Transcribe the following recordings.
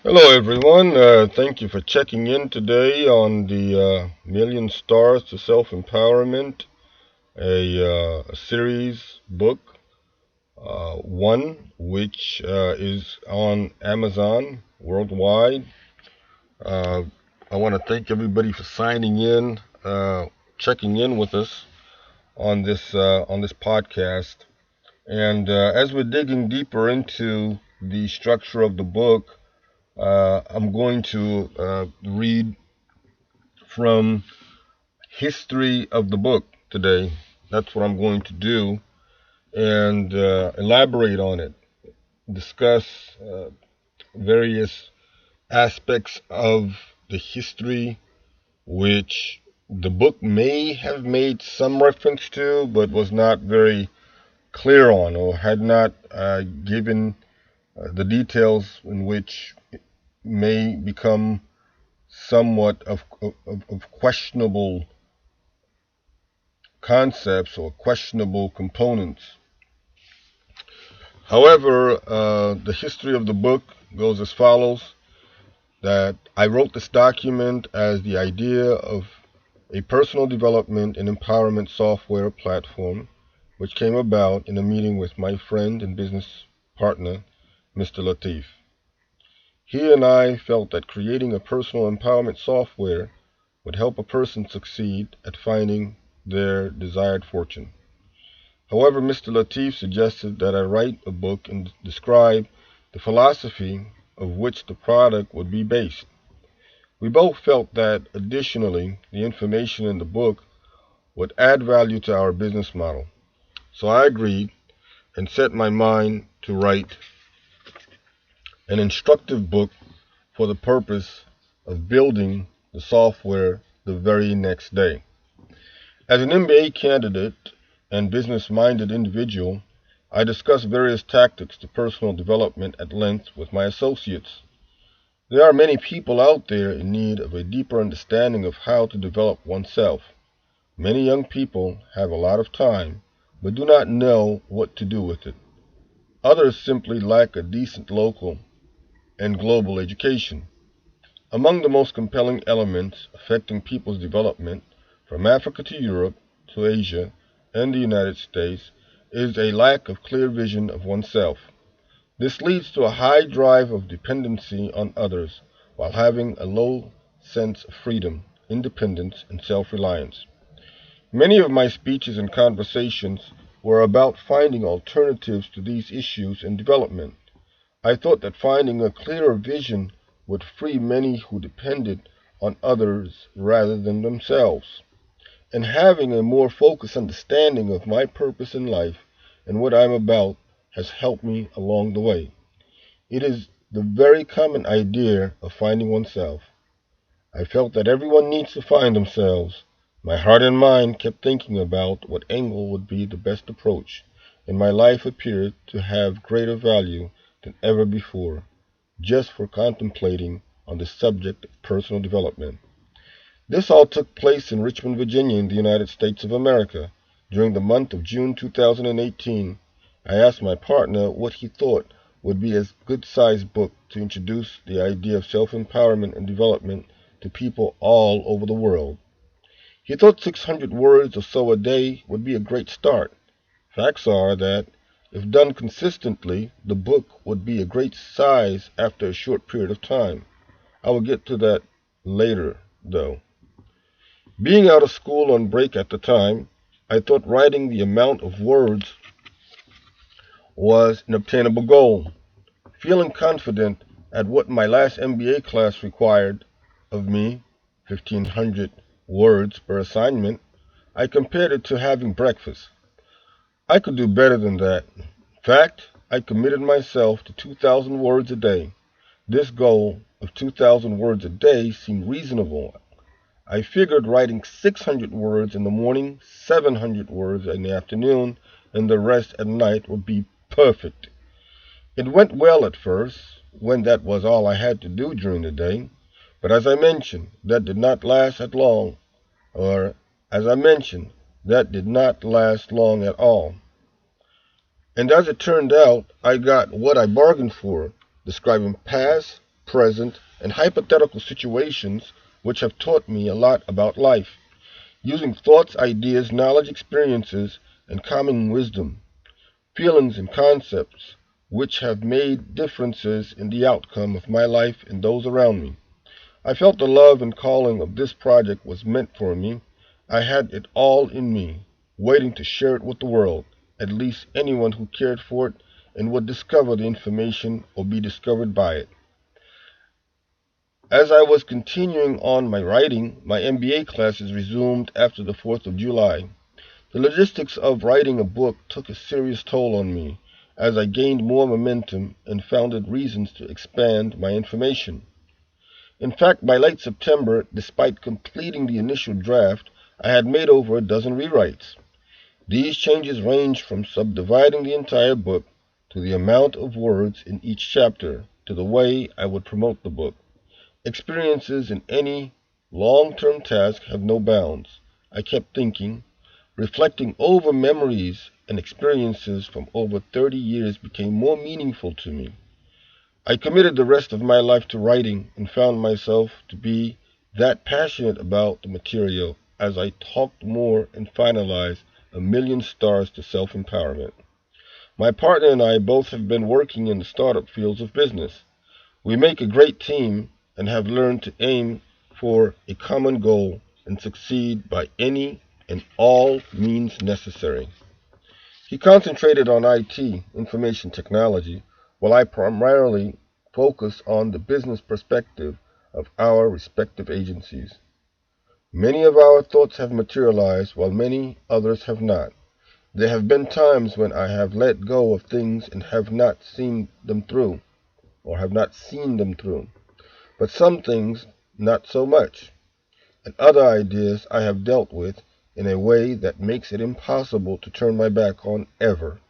Hello, everyone. Thank you for checking in today on the Million Stars to Self Empowerment, a series book, one which is on Amazon worldwide. Uh, I want to thank everybody for signing in, checking in with us on this podcast. And as we're digging deeper into the structure of the book, I'm going to read from history of the book today. That's what I'm going to do and elaborate on it, discuss various aspects of the history which the book may have made some reference to, but was not very clear on or had not given the details in which may become somewhat of questionable concepts or questionable components. However, the history of the book goes as follows: that I wrote this document as the idea of a personal development and empowerment software platform, which came about in a meeting with my friend and business partner, Mr. Latif. He and I felt that creating a personal empowerment software would help a person succeed at finding their desired fortune. However, Mr. Latif suggested that I write a book and describe the philosophy of which the product would be based. We both felt that, additionally, the information in the book would add value to our business model. So I agreed and set my mind to write an instructive book for the purpose of building the software the very next day. As an MBA candidate and business-minded individual, I discuss various tactics to personal development at length with my associates. There are many people out there in need of a deeper understanding of how to develop oneself. Many young people have a lot of time, but do not know what to do with it. Others simply lack a decent local and global education. Among the most compelling elements affecting people's development, from Africa to Europe to Asia and the United States, is a lack of clear vision of oneself. This leads to a high drive of dependency on others while having a low sense of freedom, independence, and self-reliance. Many of my speeches and conversations were about finding alternatives to these issues in development. I thought that finding a clearer vision would free many who depended on others rather than themselves. And having a more focused understanding of my purpose in life and what I'm about has helped me along the way. It is the very common idea of finding oneself. I felt that everyone needs to find themselves. My heart and mind kept thinking about what angle would be the best approach, and my life appeared to have greater value than ever before, just for contemplating on the subject of personal development. This all took place in Richmond, Virginia, in the United States of America. During the month of June 2018, I asked my partner what he thought would be a good-sized book to introduce the idea of self-empowerment and development to people all over the world. He thought 600 words or so a day would be a great start. Facts are that, if done consistently, the book would be a great size after a short period of time. I will get to that later, though. Being out of school on break at the time, I thought writing the amount of words was an obtainable goal. Feeling confident at what my last MBA class required of me, 1,500 words per assignment, I compared it to having breakfast. I could do better than that. In fact, I committed myself to 2,000 words a day. This goal of 2,000 words a day seemed reasonable. I figured writing 600 words in the morning, 700 words in the afternoon, and the rest at night would be perfect. It went well at first, when that was all I had to do during the day, but as I mentioned, that did not last at long, or as I mentioned, that did not last long at all. And as it turned out, I got what I bargained for, describing past, present, and hypothetical situations which have taught me a lot about life, using thoughts, ideas, knowledge, experiences, and common wisdom, feelings, and concepts which have made differences in the outcome of my life and those around me. I felt the love and calling of this project was meant for me. I had it all in me, waiting to share it with the world, at least anyone who cared for it and would discover the information or be discovered by it. As I was continuing on my writing, my MBA classes resumed after the 4th of July. The logistics of writing a book took a serious toll on me as I gained more momentum and found reasons to expand my information. In fact, by late September, despite completing the initial draft, I had made over a dozen rewrites. These changes ranged from subdividing the entire book to the amount of words in each chapter to the way I would promote the book. Experiences in any long-term task have no bounds. I kept thinking, reflecting over memories and experiences from over 30 years became more meaningful to me. I committed the rest of my life to writing and found myself to be that passionate about the material as I talked more and finalized a million stars to self-empowerment. My partner and I both have been working in the startup fields of business. We make a great team and have learned to aim for a common goal and succeed by any and all means necessary. He concentrated on IT, information technology, while I primarily focus on the business perspective of our respective agencies. Many of our thoughts have materialized, while many others have not. There have been times when I have let go of things and have not seen them through, but some things not so much, and other ideas I have dealt with in a way that makes it impossible to turn my back on ever.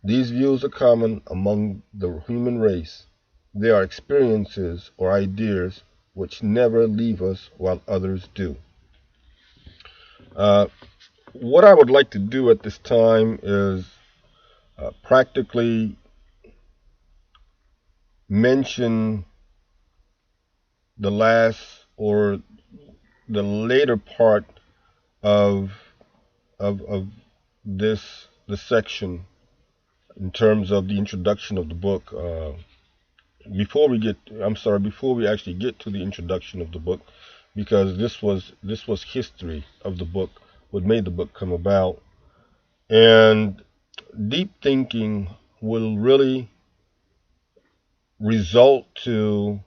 These views are common among the human race. They are experiences or ideas which never leave us while others do. What I would like to do at this time is practically mention the last or the later part of this section in terms of the introduction of the book. Before we actually get to the introduction of the book, because this was history of the book, what made the book come about, and deep thinking will really result to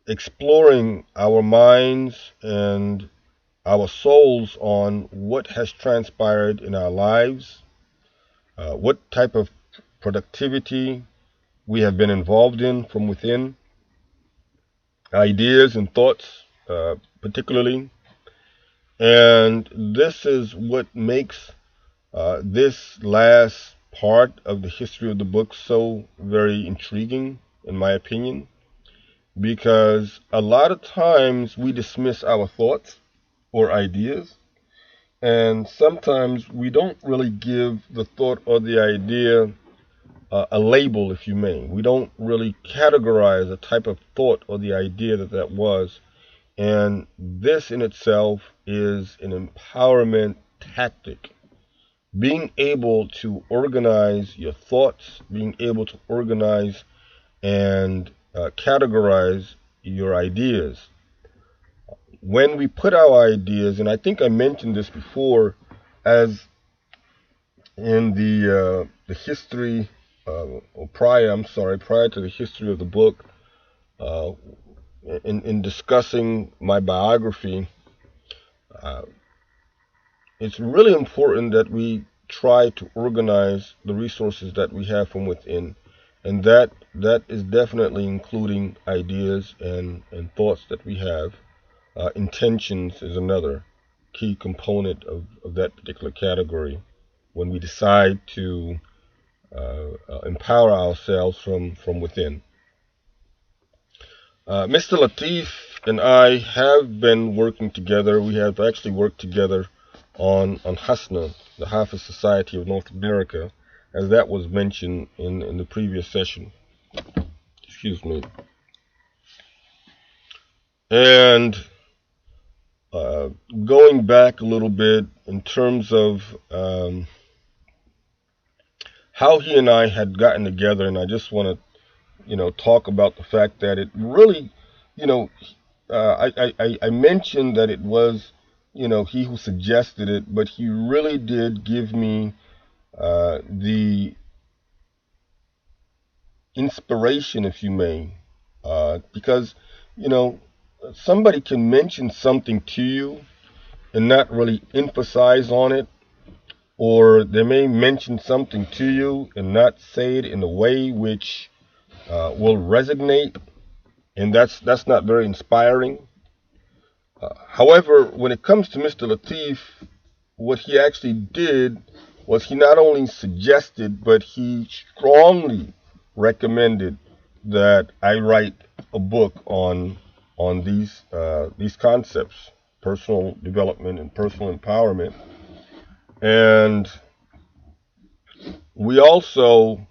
exploring our minds and our souls on what has transpired in our lives, what type of productivity we have been involved in from within, ideas and thoughts particularly. And this is what makes this last part of the history of the book so very intriguing, in my opinion, because a lot of times we dismiss our thoughts or ideas, and sometimes we don't really give the thought or the idea a label, if you may. We don't really categorize a type of thought or the idea that was. And this in itself is an empowerment tactic. Being able to organize your thoughts, being able to organize and categorize your ideas. When we put our ideas, and I think I mentioned this before, as in the history, prior to the history of the book, in discussing my biography, it's really important that we try to organize the resources that we have from within, and that is definitely including ideas and thoughts that we have. Intentions is another key component of that particular category when we decide to empower ourselves from within. Mr. Latif and I have been working together. We have actually worked together on HASNA, the Hafiz Society of North America, as that was mentioned in the previous session. Excuse me. And going back a little bit in terms of how he and I had gotten together, and I just want to, talk about the fact that it really, you know, I mentioned that it was, he who suggested it, but he really did give me the inspiration, if you may, because, you know, somebody can mention something to you and not really emphasize on it, or they may mention something to you and not say it in a way which will resonate, and that's not very inspiring. However, when it comes to Mr. Latif, what he actually did was he not only suggested, but he strongly recommended that I write a book on these concepts, personal development and personal empowerment. And we also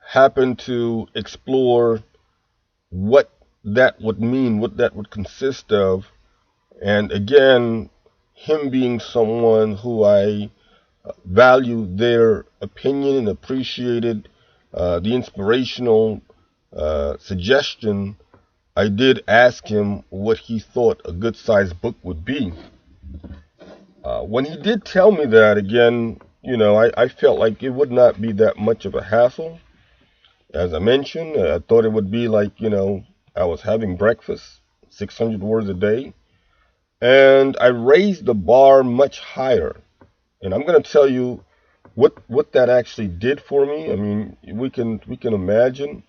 happen to explore what that would mean, what that would consist of. And again, him being someone who I valued their opinion and appreciated the inspirational suggestion, I did ask him what he thought a good sized book would be. When he did tell me that, again, I felt like it would not be that much of a hassle. As I mentioned, I thought it would be like, I was having breakfast, 600 words a day. And I raised the bar much higher. And I'm going to tell you what that actually did for me. I mean, we can imagine.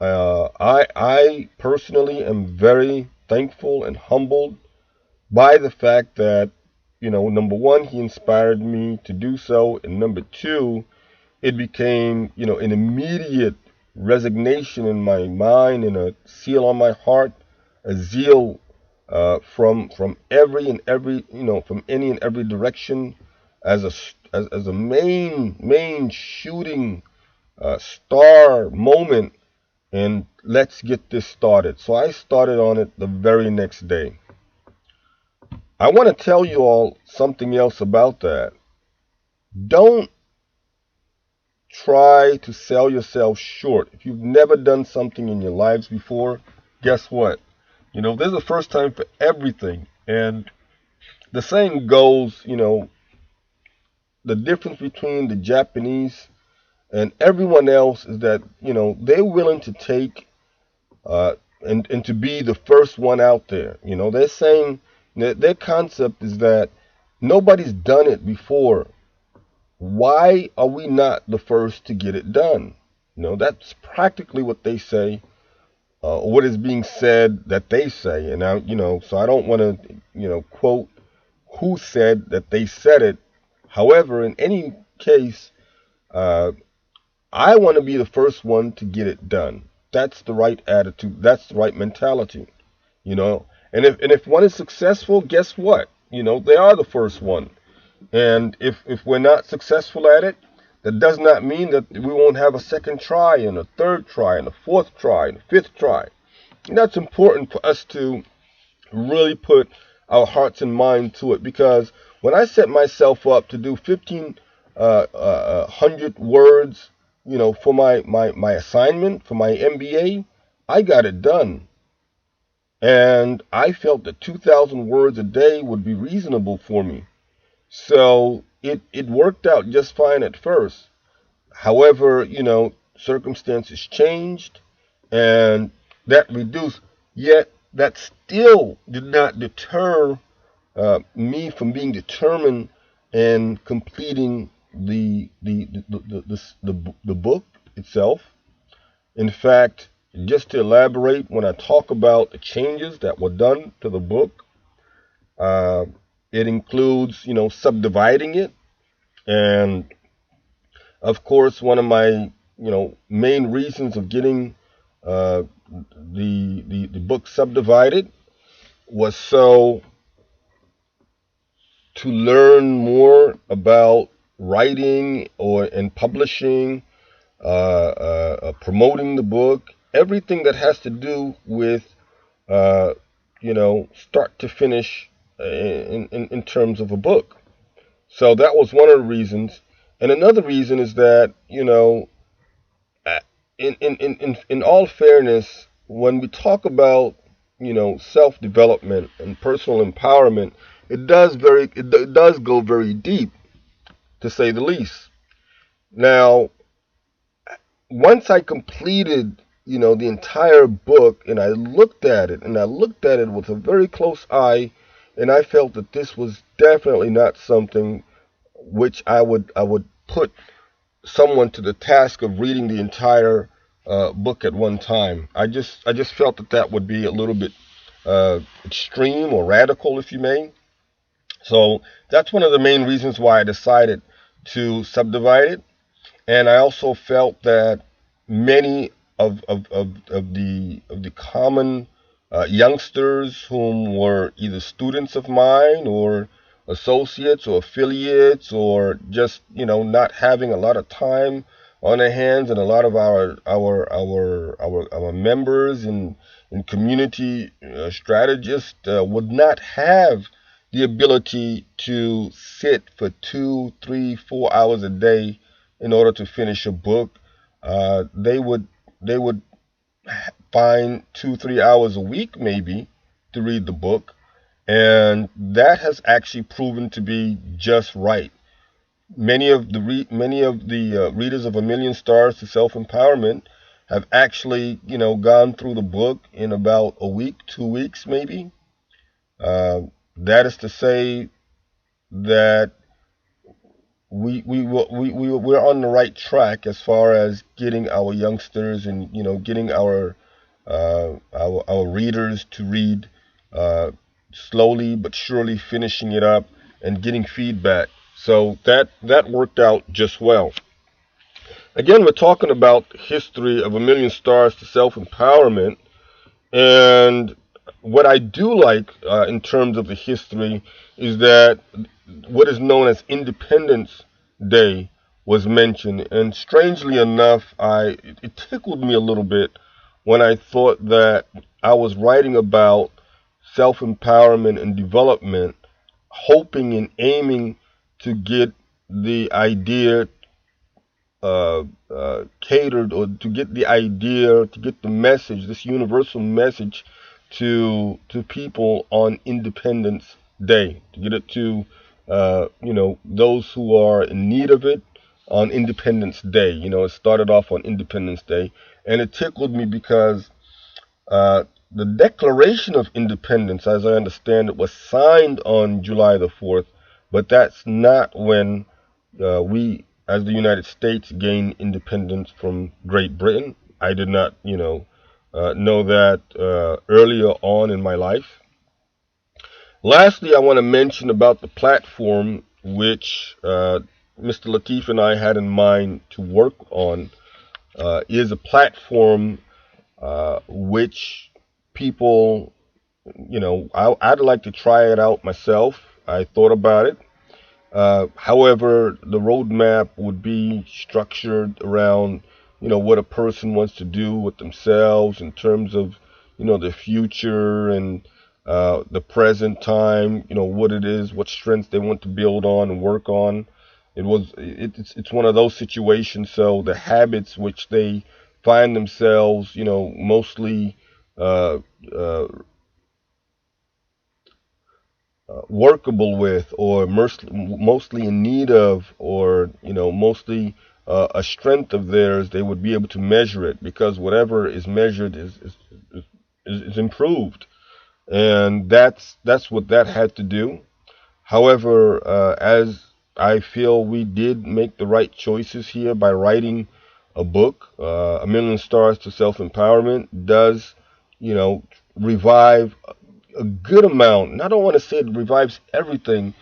I personally am very thankful and humbled by the fact that, number one, he inspired me to do so, and number two, it became, an immediate resignation in my mind and a seal on my heart, a zeal from every and every, from any and every direction, as a main shooting star moment, and let's get this started. So I started on it the very next day. I want to tell you all something else about that. Don't try to sell yourself short. If you've never done something in your lives before, guess what? There's a first time for everything. And the saying goes, the difference between the Japanese and everyone else is that, they're willing to take and to be the first one out there. They're saying that their concept is that nobody's done it before. Why are we not the first to get it done? That's practically what they say, what is being said that they say. And now, so I don't want to, quote who said that they said it. However, in any case, I want to be the first one to get it done. That's the right attitude. That's the right mentality. And if one is successful, guess what? They are the first one. And if we're not successful at it, that does not mean that we won't have a second try and a third try and a fourth try and a fifth try. And that's important for us to really put our hearts and mind to it, because when I set myself up to do 1,500 words, for my assignment for my MBA, I got it done. And I felt that 2,000 words a day would be reasonable for me. So it worked out just fine at first. However, circumstances changed and that reduced. Yet that still did not deter me from being determined and completing the book itself. In fact, just to elaborate, when I talk about the changes that were done to the book, it includes, subdividing it. And of course, one of my, main reasons of getting the book subdivided was so to learn more about writing and publishing, promoting the book, everything that has to do with, uh, start to finish in terms of a book. So that was one of the reasons. And another reason is that, uh, in all fairness, when we talk about, self development and personal empowerment, it does go very deep, to say the least. Now, once I completed, the entire book, and I looked at it, and I looked at it with a very close eye, and I felt that this was definitely not something which I would put someone to the task of reading the entire book at one time. I just felt that that would be a little bit extreme or radical, if you may. So that's one of the main reasons why I decided to subdivide it. And I also felt that many of the common youngsters whom were either students of mine or associates or affiliates, or just not having a lot of time on their hands, and a lot of our members and community strategists would not have the ability to sit for 2, 3, 4 hours a day in order to finish a book. They would find 2, 3 hours a week maybe to read the book, and that has actually proven to be just right. Many of the readers of A Million Stars to Self Empowerment have actually gone through the book in about a week, 2 weeks maybe. Uh, that is to say that we're on the right track as far as getting our youngsters and getting our readers to read, uh, slowly but surely, finishing it up and getting feedback. So that worked out just well. Again, we're talking about the history of A Million Stars to Self Empowerment, and what I do like in terms of the history is that what is known as Independence Day was mentioned. And strangely enough, it tickled me a little bit when I thought that I was writing about self empowerment and development, hoping and aiming to get the idea catered, or to get the idea, to get the message, this universal message, to people on Independence Day, to get it to those who are in need of it on Independence Day. It started off on Independence Day, and it tickled me because the Declaration of Independence, as I understand it, was signed on July the 4th, but that's not when we, as the United States, gained independence from Great Britain. I did not, know that earlier on in my life. Lastly, I want to mention about the platform which Mr. Latif and I had in mind to work on. Is a platform which people, I'd like to try it out myself. I thought about it. However, the roadmap would be structured around, what a person wants to do with themselves in terms of, the future and the present time, what it is, what strengths they want to build on and work on. It's one of those situations. So the habits which they find themselves, mostly uh, uh, workable with, or mostly in need of, or mostly a strength of theirs, they would be able to measure it, because whatever is measured is improved, and that's what that had to do. However, as I feel we did make the right choices here by writing a book, A Million Stars to Self Empowerment does, revive a good amount. And I don't want to say it revives everything,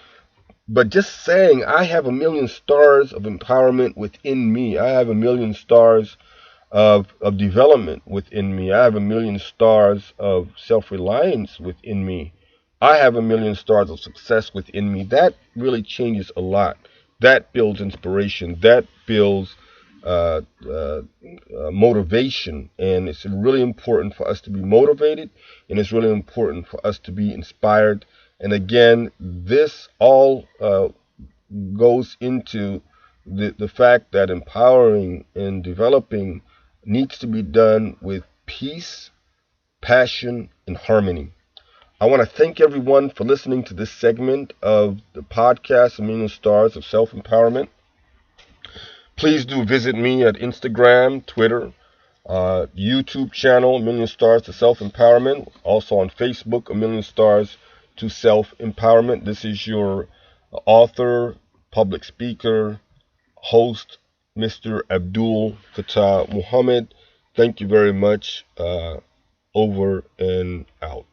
but just saying I have a million stars of empowerment within me. I have a million stars of development within me. I have a million stars of self reliance within me. I have a million stars of success within me. That really changes a lot. That builds inspiration. That builds motivation. And it's really important for us to be motivated, and it's really important for us to be inspired. And again, this all goes into the fact that empowering and developing needs to be done with peace, passion, and harmony. I want to thank everyone for listening to this segment of the podcast, A Million Stars of Self Empowerment. Please do visit me at Instagram, Twitter, YouTube channel, A Million Stars to Self Empowerment. Also on Facebook, A Million Stars to Self Empowerment. This is your author, public speaker, host, Mr. Abdul Fattah Muhammad. Thank you very much. Over and out.